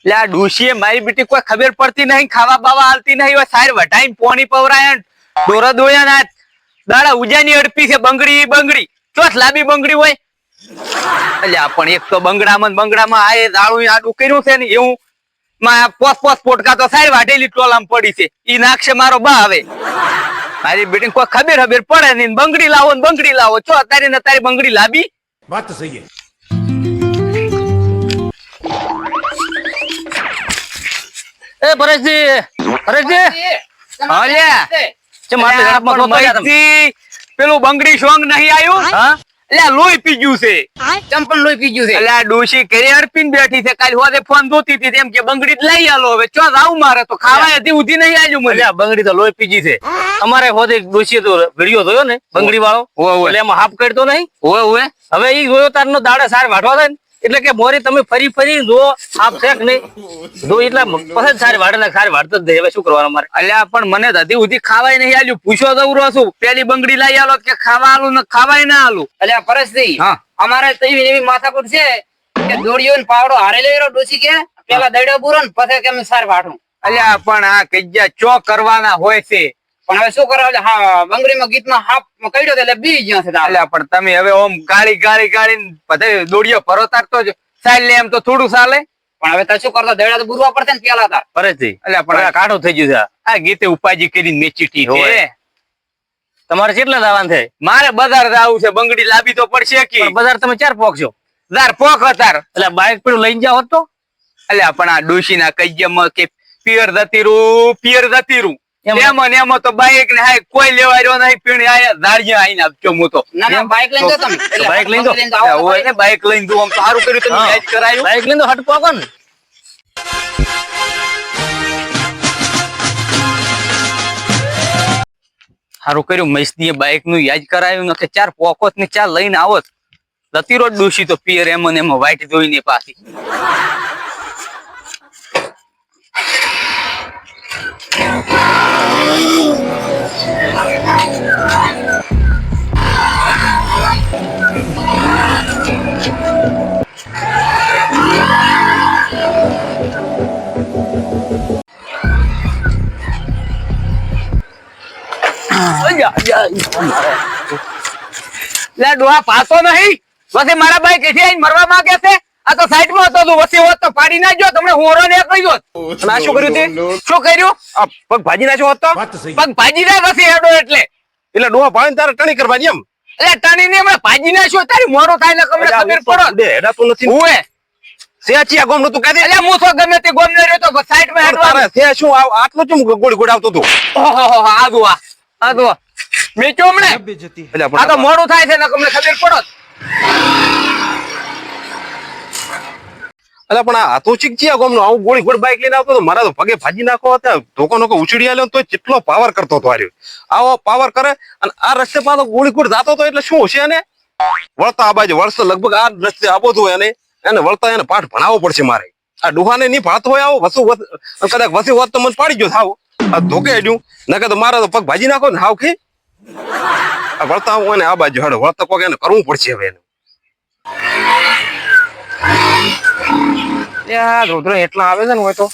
લે આ ડોશીએ મારી બેટી કોઈ ખબર પડતી નહીં, ખાવા બાવા હાલતી નહીં, સાર વટાઈને પોણી પવરાય દોરા દોયા ના દાડા ઉજાની અડપી છે બંગડી ચોથ લાંબી બંગડી હોય. અલ્યા પણ એક તો બંગડામાં આ દાળું આડું કર્યું છે ને એવું પોસ પોટકા તો સારી વાઢેલી ટોલામાં પડી છે ઈ નાખશે મારો બા. હવે મારી બેટી કોઈ ખબર પડે નહીં, બંગડી લાવો છો અત્યારે ને અત્યારે બંગડી લાવી વાત તો સહી એ પરેશજી પેલું બંગડી સોંગ નહીં આવ્યું? હા એટલે લોહી પી ગયું છે. ચંપલ લોહી પીજ્યું છે. એટલે ડોશી ઘરે અડપીને બેઠી છે. કાલે હોદે ફોન જોતી હતી એમ કે બંગડી લઈ આલો. હવે ચો આવું મારે તો ખાવા હતી ઉધી નહીં આવ્યું મને. બંગડી તો લોહી પીજી છે. અમારે હોદે ડોશીએ તો વિડીયો જોયો ને બંગડી વાળો, એટલે એમાં હાફ કરતો નહીં. ઓવે હવે ઈ જોયો તારનો દાડે સાર વાઢવા થાય ને એટલે કે મોરી તમે ફરી જો હાફ છે કે નહીં જો એટલે પસંદ સારી વાઢે ને સારી વાઢતો જ હવે શું કરવાનું મારે. અલ્યા પણ મને હજી ઉધી ખાવાય નહીં આલ્યું. પૂછો દઉં છું પેલી બંગડી લઈ આલો કે ખાવા આલું ને ખાવાય ના આલું. એટલે પરેશજી હા અમારે તો એવી માથાકૂટ છે કે દોડીઓ ને પાવડો હારે લઈ ડોસી કે પેલા દડો બુરો ને પછી કે અમે સાર વાઢું. અલ્યા પણ આ કજ્જા ચો કરવાના હોય છે. પણ હવે શું કરવા? હા બંગડીમાં ગીતમાં હાફ કઈડ્યો એટલે બી જ્યાં છે. અલ્યા પણ તમે હવે ઓમ ગાળી બધા દોડીઓ ફરોતાર તો ચાલ લે એમ તો થોડું ચાલે. પણ હવે તો શું કરતો દડા તો બુરવા પડશે ને પેલા તાર. પરેશજી અલ્યા પણ કાઢો થઈ ગયું છે. આ ગીતે ઉપાજી કરીને મેચીટી હોય. તમારે કેટલા લાવવાનું થાય? મારે બજાર જવું છે. બંગડી લાવી તો પડશે કે બજાર તમે ચાર પોકશો પોક હતા. એટલે બાઇક પેલું લઈને જાવ તો અલ્યા પણ આ ડોશી ના કજ્જામાં કે પિયર જતી રૂ એમાં તો બાઈક ને હાય કોઈ લેવા રહ્યો નહીં. પીણી આયા ધાડિયા આઈને આપજો હું તો. ના બાઇક લઈને જાવ તમે. બાઈક લઈને જાવ. બાઈક લઈને દઉં આમ તો સારું કર્યું તમે યાદ કરાયું. બાઇક લઈને હટ પોકો ને. સારું કર્યું મૈસની બાઈક નું યાદ કરાયું ને કે ચાર પોકોત ને ચાર લઈને આવત. જતી રોજ ડોશી તો પિયર એમાં વાઈટ જોઈને પાછી. ડોહા પાતો નહીં પછી મારા ભાઈ કેથી આઈને મરવા માંગે છે. આ તો સાઈડ માં હતો વસી હોત તો પાડી નાખજો. તમને હોરો ને કહી દો. આ શું કર્યું તે? શું કર્યું? પગ ભાજી નાખ્યો હોત તો વાત તો સહી પગ ભાજી ના વસી હેડો એટલે ડોહા પાણી તારે ટણી કરવાની એમ. એટલે ટણી ને હમણાં ભાજી નાખ્યો તારી મોડો થાય ને તમને ખબર પડો. એડા તો નથી હુએ સેચિયા ગોમ નું તું કહી દે. એટલે હું તો ગમે તે ગોમ ને રહ્યો તો સાઈડ માં હેડવા. તે શું આટલો ચમ ગોળ ગોળ આવતો તું? ઓહો આ દો મેચો હમણે. આ તો મોડું થાય છે ને તમને ખબર પડો. અલા પણ આ તો ચીકચિયા ગોમ નો આવું ગોળી ગોળ બાઈક લઈને આવતો તો મારા તો પગે ભાજી નાખો હતા. ધોકો નોકો ઉછળી આલ્યો તો કેટલો પાવર કરતો હતો આર્યો. આવો પાવર કરે અને આ રસ્તે પાછો ગોળી ગોળ જાતો તો એટલે શું હશે ને વળતા આ બાજુ વળશે લગભગ આ રસ્તે આવો તો એને વળતા એને પાઠ ભણાવવો પડશે મારે. આ ડોહાને નહીં ભાળતો હોય આવો કદાચ વસી હોત તો મને પાડી ગયો થાવ. આ ધોકે અડ્યું નકે તો મારા તો પગ ભાજી નાખો ને હાવ કે વળતા આવું ને આ બાજુ હડો વળતા કોક એને કરવું પડશે હવે એને. રોધરો એટલા આવે છે ને હોય તો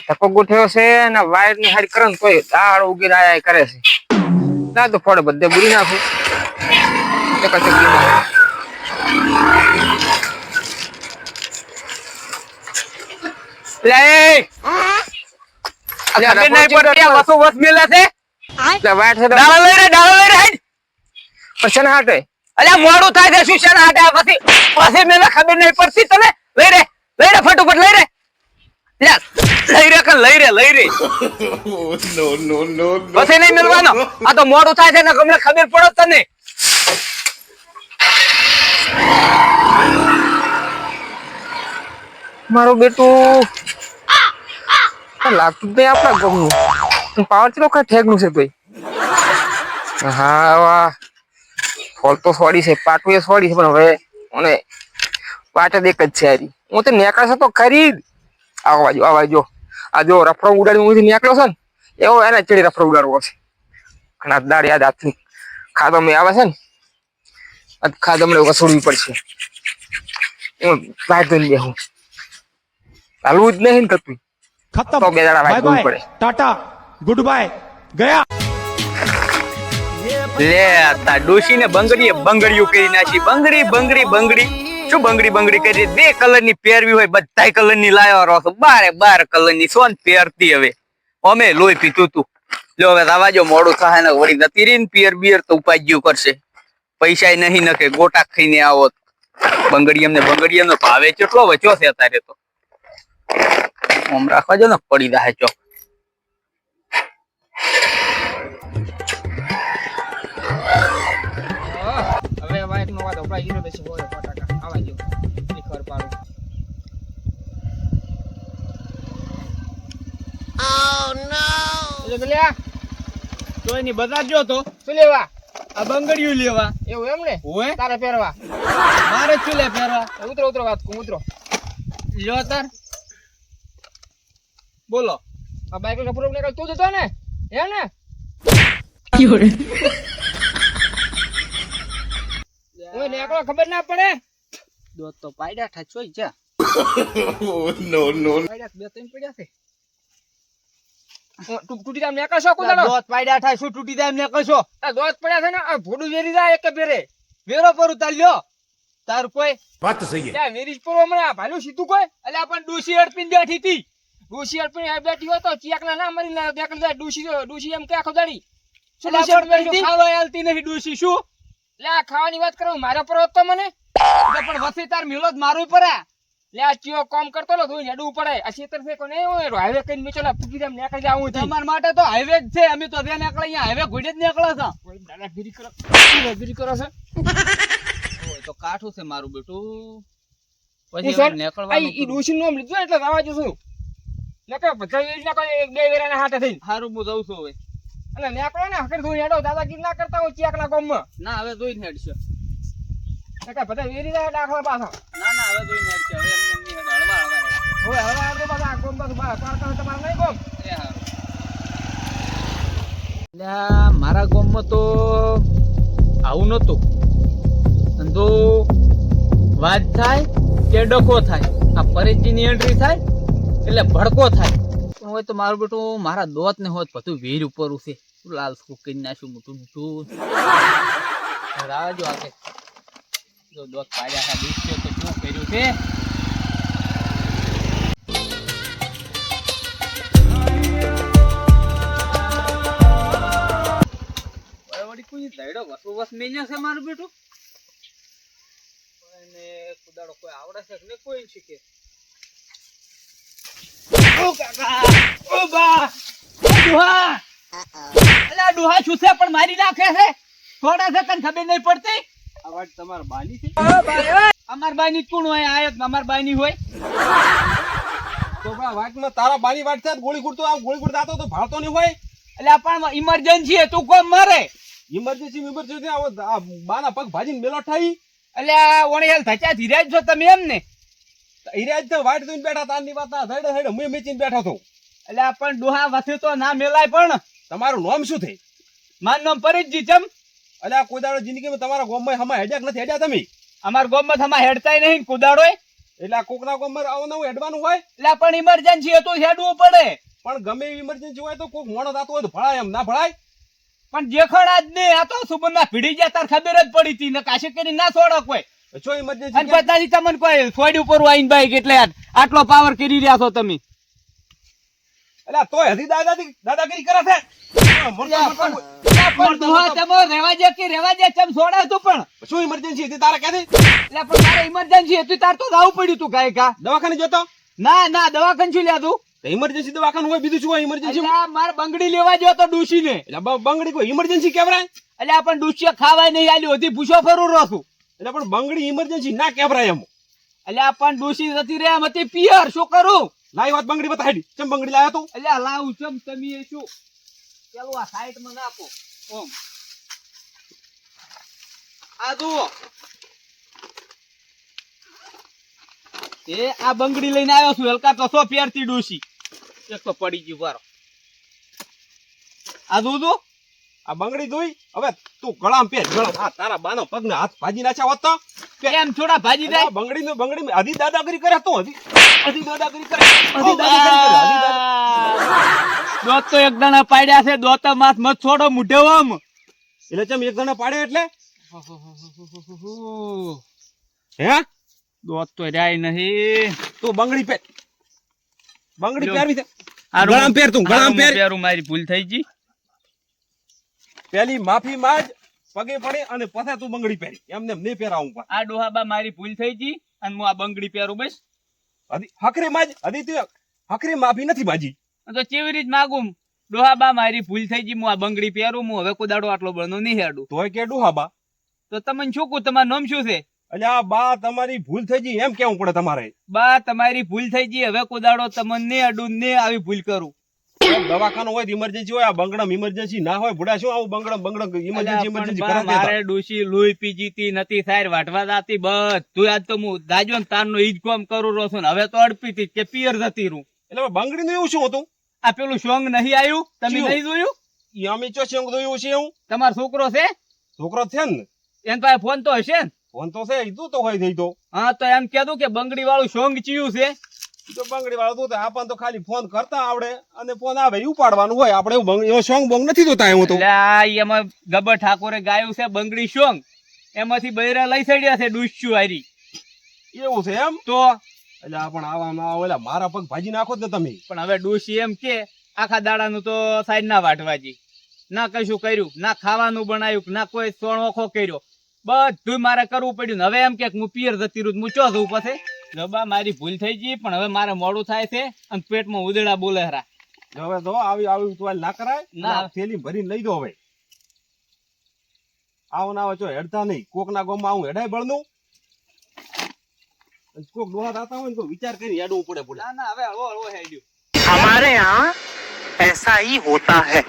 ધક્કો ગોઠવ્યો છે ને વાયર ની હારી કરે ને તોય દાળ ઉગી આયા કરે છે. ના તો ફળ બધે બુરી નાખું. મોડું થાય છે શું છે પછી મેલા ખબર નહીં પડતી તને. લઈ રે ફટોફટ લઈ રે પછી નહીં મેળવાનો. આ તો મોડું થાય છે ને તમને ખબર પડો તને. મારું બેટું લાગતું જ નહીં આપણા ગમનું પાવર ચલો કઈ ઠેક નું છે તોય. હા ફોલ તો સોડી છે પાટું એ સોડી છે પણ હવે મને પાટ જ એક જ છે હારી. હું તો નેકળશે તો ખરીદ આવા જો આ જો રફરો ઉડાડી હું નીકળ્યો છે ને એવો એને ચડી રફરો ઉડાડવો છે. ઘણા દાડ યાદ હાથની ખાધો મેં આવે છે ને ખાધો મને વસૂડવી પડશે. એમાં બહાર ધોઈને બેહું હાલવું જ નહીં ને કતું खत्म तो बेचारा भाई बाय दूर बाय पड़े। टाटा गुड बाय गया લે તા ડોશી ને બંગડીયું કરી નાખી. બંગડી બંગડી બંગડી શું બંગડી કરી? 2 કલરની પહેરવી હોય બધાય કલરની લાયો રહો છો. 12 કલરની સોન પહેરતી. હવે અમે લોહી પીતું તું. લો હવે રાવાજો મોડું થાય ને વળી જતી રહી ને બિયર તો ઉપાજ્યું કરશે. પૈસા નહીં નકે ગોટા ખાઈને આવો. બંગડી એમને બંગડીનો ભાવે કેટલો વચ્યો છે અત્યારે તો. આમ રાખવાજો ને પડી જાય ચોક. હવે વાઈટ નો વાત આપડા હીરો બેસી હોય ફટાકા આવા જો ની ખર પાડો ઓ નો લ્યા તો એની બતાજો તો શું લેવા આ બંગડીયું લેવા એવું એમ ને હોય તારે પહેરવા મારે ચૂલે પહેરવા. ઉતરો વાત કુ ઉતરો લ્યો તાર બોલો. આ બાઈક નો કપડો નીકળ તું જતો ને હે ને ઓય નીકળો ખબર ના પડે દોત તો પાડ્યા ઠા ચોઈ જા. પાડ્યા બે ત્રણ પડ્યા છે તૂટી જામ નીકળ છો કુદાનો દોત પાડ્યા ઠા શું તૂટી જાય એમને કશો. આ દોત પડ્યા છે ને આ ભોડું વેરી જાય એક ફેરે વેરો પરું તાર લ્યો. તાર કોઈ बात तो सही है ત્યાં વેરી પર હમણાં ભાલું સીધું કોઈ એટલે આપણ ડૂસી અડપીને બેઠી હતી. ડૂસી અડપી બેઠી હોય તો ચિયાકના ના મરી ના દેખ લે ડૂસી એમ કે આખો દાડી એટલે આપણ બેઠી ખાવા આલતી નહીં ડૂસી શું. લે આ ખાવાની વાત કરું મારા પર હોત તો મને એટલે પણ વસી તાર મિલો જ મારું પડે. લે આ ચિયો કામ કરતો લો ધોઈ હેડવું પડે આ ખેતર છે કોને હોય હાઈવે કઈ મેચો લા પૂકી જામ નીકળી જાવું છે તમારા માટે તો હાઈવે જ છે. અમે તો ત્યાં નીકળે અહીંયા હાઈવે ઘોડે જ નીકળે છે. કોઈ દાદાગીરી કરો દાદાગીરી કરો છે ઓય તો કાઠું છે મારું બેટું. હું પછી સર નીકળવાનું ઈ ડૂસી નું નામ લીધું એટલે આવા જશું નકે બધા યોજના કોઈ એક બે વેરાના હાથે થઈને હારું હું જઉં છું હવે. અને નીકળો ને હકર ધોઈ હેડો દાદાગીરી ના કરતા હોય ચિયાકના ગામમાં ના હવે જોઈને હેડશે. નકે બધા વેરી જાય દાખલા પાછા ના હવે જોઈને હેડશે. હવે એમને એમની હેડ હળવા હેડ. હવે હવે આ તો પાછા આ ગામ પાછું બહાર પાડતા તમારે નહીં ગામ એ હારું. લ્યા મારા ગામમાં તો આવું નતું. અને તો વાત થાય કે ડખો થાય. આ પરેશજીની એન્ટ્રી થાય એટલે ભડકો થાય. પણ હોય તો મારું બેટું મારા દોત ને હોત બધું વેર ઉપર છે. લાલ કરી નાખ્યું મોટું મોટું. રાજો આગે જો દોત પાડ્યા હતા દુષ્યો તો શું કર્યું છે. વળી કોઈ ધૈડો વસ મેલ્યો છે મારું બેટું. અને કુદાડો કોઈ આવડે છે કે નહીં કોઈ શીખે. ઓ કાકા ઓ બા ડુહા અલા ડુહા શું છે પણ મારી નાખે છે. થોડા સેકન્ડ ખબર નહીં પડતી. અવાજ તમારા બાની છે ઓ ભાઈ અમાર બાઈ કોણ હોય આયત અમાર બાઈ ની હોય. તો પણ વાતમાં તારા બાની વાત છે ગોળી ગુડતો આ ગોળી ગુડ દાતો તો ભાળતો નહીં હોય. એટલે પણ ઇમરજન્સી હે તું કોમ મારે. ઇમરજન્સી આવો આ બાના પગ ભાજીને મેલો ઠાઈ એટલે ઓણે હેલ થચા ધીરાજ છો તમે એમ ને. ઈરાજ તો વાટ દઈને બેઠા તારની વાત ના ધડે ધડે હું મેચીને બેઠો તો. એટલે પણ ડોહા વસે તો ના મેલાય. પણ તમારું નામ શું થઈ? મારું નામ પરેશજી ચમ. એટલે આ કોઈ દાડો જિંદગીમાં તમારા ગામમાં હમા હેડ્યા નથી હેડ્યા તમે? અમાર ગામમાં થમા હેડતાય નહીં કુદાડોય. એટલે આ કોકના ગામમાં આવવાનું હેડવાનું હોય. એટલે પણ ઇમરજન્સી હતું હેડવું પડે. પણ ગમે એવી ઇમરજન્સી હોય તો કોક મોણો થતો હોય તો ભળાય એમ ના ભળાય. પણ જેખણ આજ ને આ તો સુબંધના ભીડી ગયા તાર ખબર જ પડી હતી ને કાશી કરી ના છોડો કોઈ. જો ઇમરજન્સી અને પતાથી તમને કોઈ છોડી ઉપર આવીને બાઈક એટલે આટલો પાવર કરી રહ્યા છો તમે. એટલે તોય હજી દાદાગીરી કરે છે. પણ ડોહા તમે રેવા દે કે રેવા દે ચમ છોડા તું. પણ શું ઇમરજન્સી હતી તારા ક્યાંથી? એટલે પણ મારે ઇમરજન્સી હતી તાર તો જવું પડ્યું તું કાંઈ કા. દવાખાને જતો? ના દવાખાને શું લ્યા તું. ઇમરજન્સી દવાખાનું હોય બીજું શું હોય ઇમરજન્સી? એટલે મારે બંગડી લેવા ગયો તો ડૂસી ને. એટલે બંગડી કોઈ ઇમરજન્સી કેવરાય? એટલે પણ ડૂસી ખાવાય નહીં આલ્યું હતી પૂછો ફરું રહું છું. એટલે પણ બંગડી ઇમરજન્સી ના કેવરાય એમ. એટલે પણ ડૂસી નથી રે એમ હતી પિયર શું કરું. લાઈ વાત બંગડી બતાડી ચમ બંગડી લાવ્યો તો? એટલે લાવું ચમ તમે એ શું પેલું આ સાઈડ માં નાખો ઓમ આ જુઓ એ આ બંગડી લઈને આવ્યો છું. હલકા તો સો પહેરતી ડૂસી એક તો પડી ગયું બારો. આ દૂધો આ બંગડી જોઈ હવે તું ગળામાં પહેર ગળા. હા તારા બાનો પગને હાથ ભાજી નાખ્યા હોત તો કેમ થોડા ભાજી જાય બંગડી હજી દાદાગીરી કરે તો હજી દાદાગીરી કરે હજી દાદાગીરી કરે હજી દાદા દોત તો એક દાણા પાડ્યા છે દોત માથ મત છોડો મુઢે આમ એટલે ચમ એક જણા પાડે એટલે હે દોત તો જાય નહીં તું બંગડી પહેર બંગડી જો. પહેરવી છે હારું, ગળામાં પહેર તું ગળામાં હારું, પહેર પહેરું, મારી ભૂલ થઈ ગઈ પેલી માફી માંગ પગે પડે અને પછી તું બંગડી પહેરી એમને નહીં પહેરાવું પા આ ડોહાબા મારી ભૂલ થઈ ગઈ અને હું આ બંગડી પહેરું બસ હજી હકરી માજ હજી તું હકરી માફી નથી માજી તો ચેવી રીત માગું ડોહાબા મારી ભૂલ થઈ ગઈ હું આ બંગડી પહેરું હું હવે કોદાડો આટલો બળનો નહીં હેડું તોય કે ડુહાબા તો તમને શું કહું તમારું નામ શું છે એટલે આ બા તમારી ભૂલ થઈ ગઈ એમ કેવું પડે તમારે બા તમારી ભૂલ થઈ ગઈ હવે કોદાડો તમને નહીં અડું ને આવી ભૂલ કરું દવાખાનું હોય ઇમરજન્સી હોય આ બંગડમ ઇમરજન્સી ના હોય ભૂડા શું આવું બંગડમ ઇમરજન્સી ઇમરજન્સી અલ્યા, કરે પણ બા, મારે ડોશી લોહી પી જીતી નથી સાર વાટવા જાતી બધું આજ તો હું દાજો ને તારનો ઈ જ કામ કરું રહું છું ને હવે તો અડપી તી કે પિયર જતી રહું એટલે બંગડી નું એવું શું હતું આ પેલું સોંગ નહીં આવ્યું તમે શું? નહીં જોયું ઈ અમે ચો છે એવું છે એવું તમારો છોકરો છે છોકરો છે ને એન પાસે ફોન તો હશે ને ફોન તો છે તું તો હોય થઈ તો હા તો એમ કહેતું કે બંગડી વાળું સોંગ ચિયું છે તો બંગડી વાળો તું તો આપણને તો ખાલી ફોન કરતા આવડે અને ફોન આવે ઈ ઉપાડવાનું હોય આપણે એવું એવો સોંગ બોંગ નથી જોતા એવું તો એટલે આ ઈ એમાં ગબ્બર ઠાકોરે ગાયું છે બંગડી સોંગ એમાંથી બૈરા લઈ સડ્યા છે ડૂસ્યું હારી એવું છે એમ તો એટલે આ પણ આવા ઓલા મારા પગ ભાજી નાખો જ ને તમે પણ હવે ડોશી એમ કે આખા દાડાનું તો સાઈડ ના વાટવાજી ના કશું કર્યું ના ખાવાનું બનાવ્યું ના કોઈ સોણોખો કર્યો બધું મારે કરવું પડ્યું ને હવે એમ કે હું પિયર જતી રહ્યું હું ચો જવું પછી જબા મારી ભૂલ થઈ ગઈ પણ હવે મારે મોડું થાય છે અને પેટમાં ઉદડા બોલે હરા હવે તો આવી આવી તું ના કરાય ના. ના થેલી ભરીને લઈ દો હવે આવો ના આવે ચો હેડતા નહીં કોક ના ગોમાં આવું હેડાય બળનું કોક ડોહા થતા હોય ને તો વિચાર કરી હેડવું પડે બોલા ના ના હવે હળવો હળવો હેડ્યું हमारे यहाँ ऐसा ही होता है